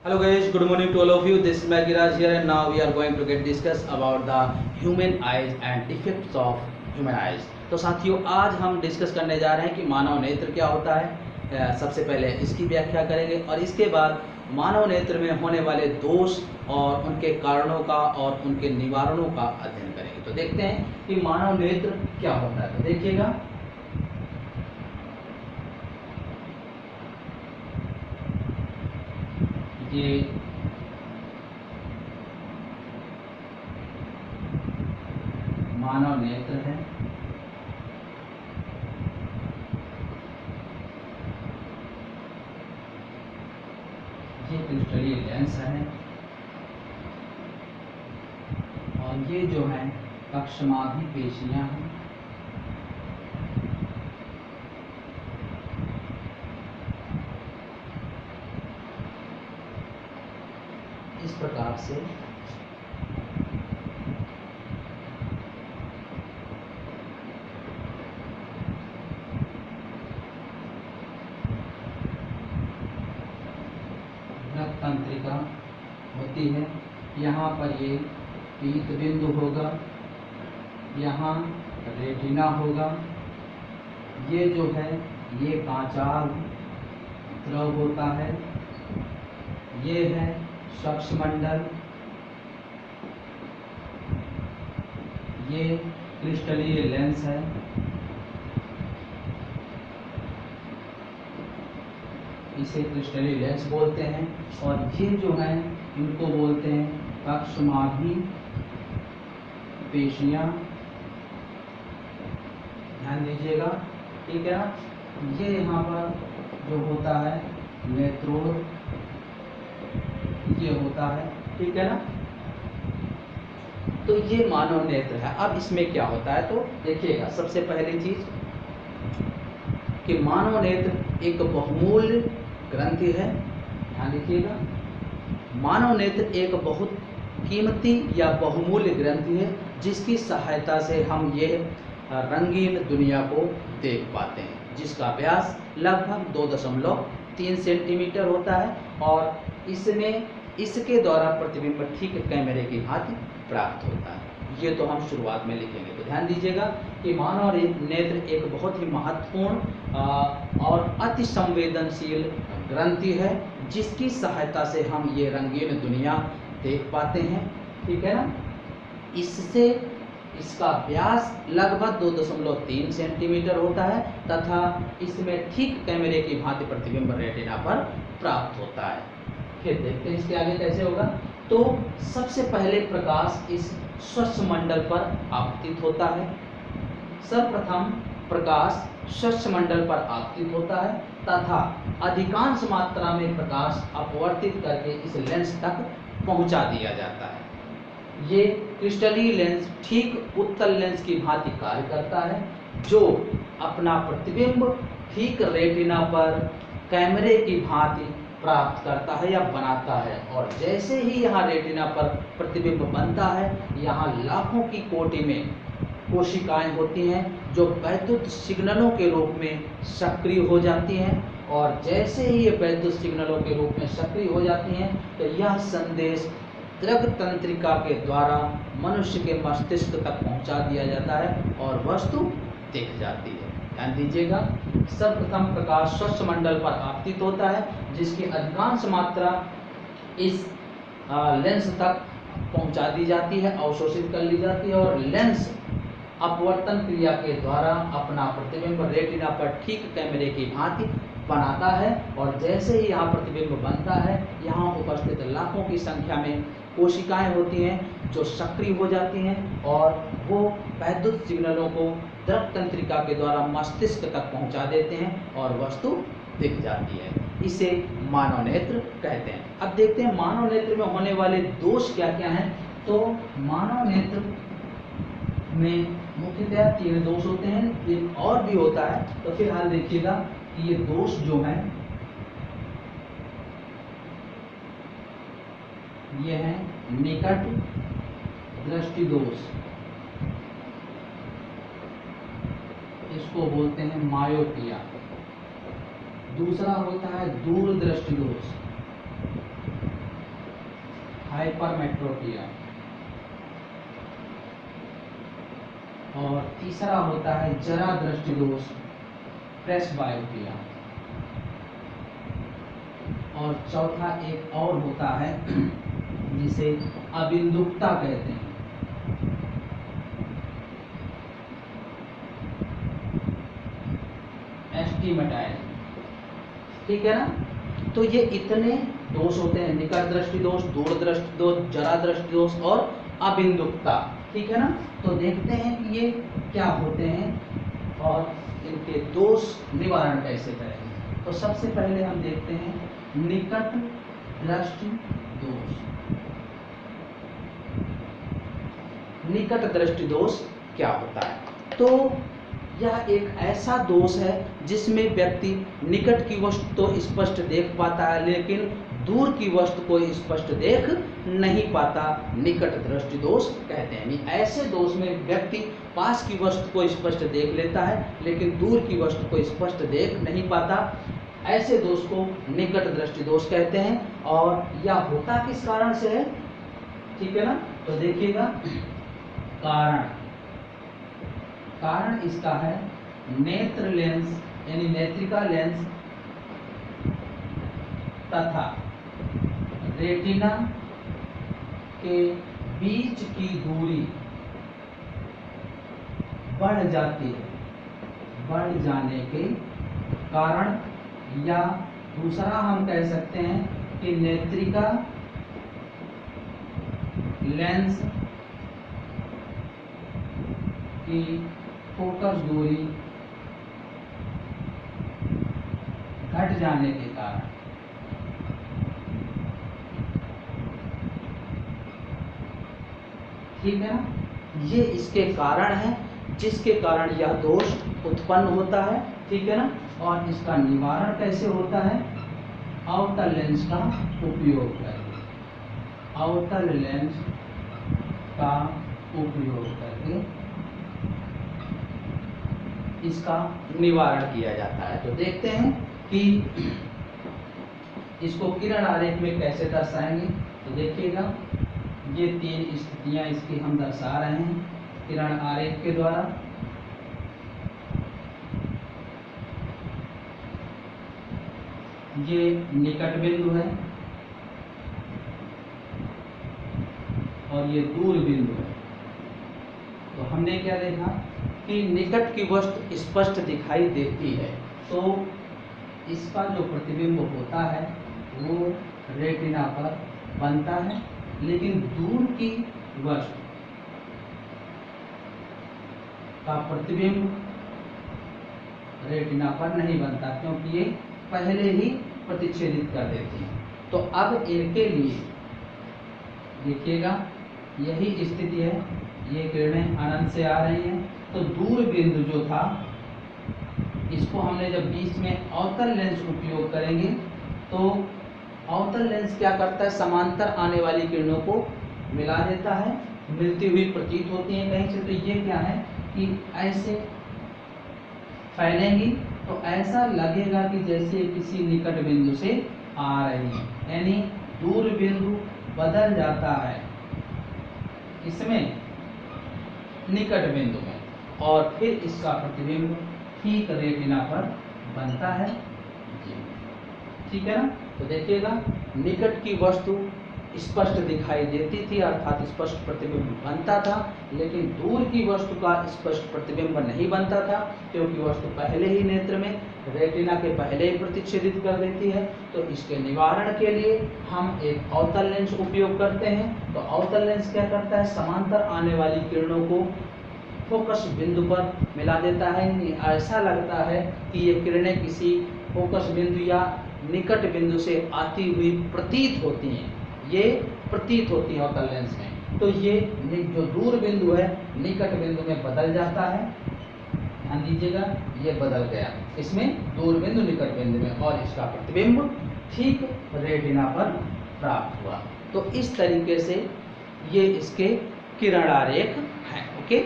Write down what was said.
Hello guys, good morning to all of you. This is Magiraj here and now we are going to get discuss about the human eyes and defects of human eyes. तो साथियों आज हम discuss करने जा रहे हैं कि मानव नेत्र क्या होता है। सबसे पहले इसकी व्याख्या करेंगे और इसके बाद मानव नेत्र में होने वाले दोष और उनके कारणों का और उनके निवारणों का अध्ययन करेंगे। तो देखते हैं कि मानव नेत्र क्या होता है। तो देखिएगा, ये मानव नेत्र है। ये क्रिस्टलीय लेंस है और ये जो है पक्षमाभी पेशियां हैं। इस प्रकार से रक्त तंत्रिका होती है। यहाँ पर ये पीत बिंदु होगा, यहाँ रेटिना होगा। ये जो है ये पांचाल द्रव होता है। ये है सक्ष्मंडल, ये क्रिस्टलीय लेंस है। इसे क्रिस्टलीय लेंस बोलते हैं और ये जो है इनको बोलते हैं पक्षमाभी पेशियां। ध्यान दीजिएगा, ठीक है ना। ये यहाँ पर जो होता है नेत्रोर, ये होता है, ठीक है ना। तो ये मानव नेत्र है। अब इसमें क्या होता है तो देखिएगा, सबसे पहली चीज कि मानव नेत्र एक बहुमूल्य ग्रंथि है। ध्यान रखिएगा, मानव नेत्र एक बहुत कीमती या बहुमूल्य ग्रंथि है जिसकी सहायता से हम ये रंगीन दुनिया को देख पाते हैं, जिसका व्यास लगभग 2.3 सेंटीमीटर होता है और इसमें इसके द्वारा प्रतिबिंब ठीक कैमरे की भांति प्राप्त होता है। ये तो हम शुरुआत में लिखेंगे। तो ध्यान दीजिएगा कि मानव नेत्र एक बहुत ही महत्वपूर्ण और अति संवेदनशील ग्रंथि है जिसकी सहायता से हम ये रंगीन दुनिया देख पाते हैं, ठीक है ना। इससे इसका व्यास लगभग 2.3 सेंटीमीटर होता है तथा इसमें ठीक कैमरे की भांति प्रतिबिंब रेटिना पर प्राप्त होता है। फिर देखते हैं इसके आगे कैसे होगा। तो सबसे पहले प्रकाश इस स्वच्छ मंडल पर आपतित होता है। सर्वप्रथम प्रकाश स्वच्छ मंडल पर आपतित होता है तथा अधिकांश मात्रा में प्रकाश अपवर्तित करके इस लेंस तक पहुंचा दिया जाता है। ये क्रिस्टलीय लेंस ठीक उत्तल लेंस की भांति कार्य करता है जो अपना प्रतिबिंब ठीक रेटिना पर कैमरे की भांति प्राप्त करता है या बनाता है। और जैसे ही यहाँ रेटिना पर प्रतिबिंब बनता है, यहाँ लाखों की कोटि में कोशिकाएं होती हैं जो वैद्युत सिग्नलों के रूप में सक्रिय हो जाती हैं। और जैसे ही ये वैद्युत सिग्नलों के रूप में सक्रिय हो जाती हैं तो यह संदेश रक्त तंत्रिका के द्वारा मनुष्य के मस्तिष्क तक पहुंचा दिया जाता है और वस्तु दिख जाती है। ध्यान दीजिएगा, सर्वप्रथम प्रकाश स्वच्छ मंडल पर आपतित होता है जिसकी अधिकांश मात्रा इस लेंस तक पहुंचा दी जाती है, अवशोषित कर ली जाती है और लेंस अपवर्तन क्रिया के द्वारा अपना प्रतिबिंब रेटिना पर ठीक कैमरे की भांति बनाता है। और जैसे ही यहाँ प्रतिबिंब बनता है, यहाँ उपस्थित लाखों की संख्या में कोशिकाएं होती हैं जो सक्रिय हो जाती हैं और वो वैद्युत सिग्नलों को रक्त तंत्रिका के द्वारा मस्तिष्क तक पहुंचा देते हैं और वस्तु दिख जाती है। इसे मानव नेत्र कहते हैं। अब देखते हैं मानव नेत्र में होने वाले दोष क्या क्या हैं। तो मानव नेत्र में मुख्यतः 3 दोष होते हैं, एक और भी होता है। तो फिलहाल देखिएगा कि ये दोष जो है ये है निकट दृष्टि दोष, इसको बोलते हैं मायोपिया। दूसरा होता है दूरदृष्टि दोष, हाइपरमेट्रोपिया, और तीसरा होता है जरा दृष्टि दोष, प्रेसबायोपिया, और चौथा एक और होता है जिसे अबिंदुकता कहते हैं। एस्टिमेटाइज, ठीक है ना। तो ये इतने दोष होते हैं, निकट दृष्टि दोष, दूर दृष्टि दोष, जरा दृष्टि दोष और अबिंदुकता, ठीक है ना। तो देखते हैं कि ये क्या होते हैं और इनके दोष निवारण कैसे करेंगे। तो सबसे पहले हम देखते हैं निकट दृष्टि दोष। निकट दृष्टि दोष क्या होता है? तो यह एक ऐसा दोष है जिसमें व्यक्ति निकट की वस्तु तो स्पष्ट देख पाता है लेकिन दूर की वस्तु को स्पष्ट देख नहीं पाता, निकट दृष्टि दोष कहते हैं। ऐसे दोष में व्यक्ति पास की वस्तु को स्पष्ट देख लेता है लेकिन दूर की वस्तु को स्पष्ट देख नहीं पाता, ऐसे दोष को निकट दृष्टि दोष कहते हैं। और यह होता किस कारण से है, ठीक है ना। तो देखिएगा कारण इसका है नेत्र लेंस यानी नेत्रिका लेंस तथा रेटिना के बीच की दूरी बढ़ जाती है, बढ़ जाने के कारण, या दूसरा हम कह सकते हैं कि नेत्रिका लेंस की फोकस दूरी घट जाने के कारण, ठीक है ना। ये इसके कारण है जिसके कारण यह दोष उत्पन्न होता है, ठीक है ना। और इसका निवारण कैसे होता है? अवतल लेंस का उपयोग करके, अवतल लेंस का उपयोग करके इसका निवारण किया जाता है। तो देखते हैं कि इसको किरण आरेख में कैसे दर्शाएंगे। तो देखिएगा ये तीन स्थितियां इसकी हम दर्शा रहे हैं किरण आरेख के द्वारा। ये निकट बिंदु है और ये दूर बिंदु है। तो हमने क्या देखा कि निकट की वस्तु स्पष्ट दिखाई देती है तो इसका जो प्रतिबिंब होता है वो रेटिना पर बनता है, लेकिन दूर की वस्तु का प्रतिबिंब रेटिना पर नहीं बनता क्योंकि ये पहले ही प्रतिच्छेदित कर देती हैं। तो अब इनके लिए देखिएगा यही स्थिति है, ये किरणें अनंत से आ रही हैं। तो दूर बिंदु जो था इसको हमने जब बीच में अवतल लेंस उपयोग करेंगे तो अवतल लेंस क्या करता है, समांतर आने वाली किरणों को मिला देता है, मिलती हुई प्रतीत होती हैं कहीं से। तो ये क्या है कि ऐसे फैलेंगी तो ऐसा लगेगा कि जैसे किसी निकट बिंदु से आ रही है, यानी दूर बिंदु बदल जाता है इसमें निकट बिंदु में और फिर इसका प्रतिबिंब ठीक रेटिना पर बनता है, ठीक है ना। तो देखिएगा निकट की वस्तु स्पष्ट दिखाई देती थी अर्थात स्पष्ट प्रतिबिंब बनता था, लेकिन दूर की वस्तु का स्पष्ट प्रतिबिंब नहीं बनता था क्योंकि वस्तु पहले ही नेत्र में रेटिना के पहले ही प्रतिच्छेदित कर देती है। तो इसके निवारण के लिए हम एक अवतल लेंस उपयोग करते हैं। तो अवतल लेंस क्या करता है, समांतर आने वाली किरणों को फोकस बिंदु पर मिला देता है। ऐसा लगता है कि ये किरणें किसी फोकस बिंदु या निकट बिंदु से आती हुई प्रतीत होती हैं, ये प्रतीत होती है अवतल लेंस में। तो ये जो दूर बिंदु है निकट बिंदु में बदल जाता है, ध्यान दीजिएगा ये बदल गया इसमें दूर बिंदु निकट बिंदु में और इसका प्रतिबिंब ठीक रेटिना पर प्राप्त हुआ। तो इस तरीके से ये इसके किरण आरेख